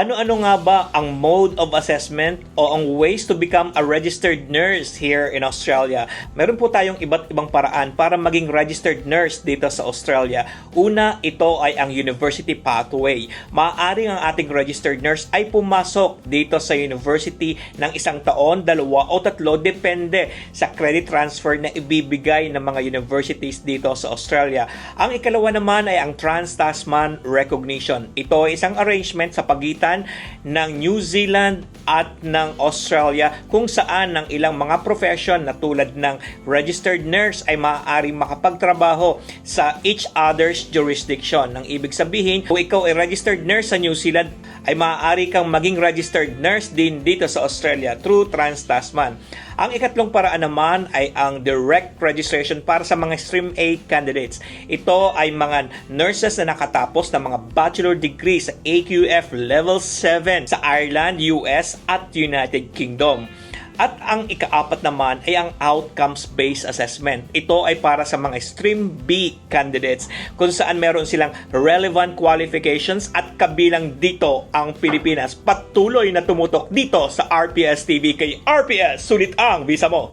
Ano-ano nga ba ang mode of assessment o ang ways to become a registered nurse here in Australia? Meron po tayong iba't ibang paraan para maging registered nurse dito sa Australia. Una, ito ay ang university pathway. Maaaring ang ating registered nurse ay pumasok dito sa university ng 1 taon, 2 o 3, depende sa credit transfer na ibibigay ng mga universities dito sa Australia. Ang ikalawa naman ay ang Trans-Tasman Recognition. Ito ay isang arrangement sa pagitan ng New Zealand at ng Australia kung saan ang ilang mga profession na tulad ng registered nurse ay maaaring makapagtrabaho sa each other's jurisdiction. Ang ibig sabihin, kung ikaw ay registered nurse sa New Zealand, ay maaari kang maging registered nurse din dito sa Australia through Trans-Tasman. Ang ikatlong paraan naman ay ang direct registration para sa mga Stream A candidates. Ito ay mga nurses na nakatapos ng mga bachelor degree sa AQF Level 7 sa Ireland, US at United Kingdom. At ang ikaapat naman ay ang outcomes-based assessment. Ito ay para sa mga Stream B candidates kung saan meron silang relevant qualifications at kabilang dito ang Pilipinas. Patuloy na tumutok dito sa RPS TV. Kay RPS, sulit ang visa mo!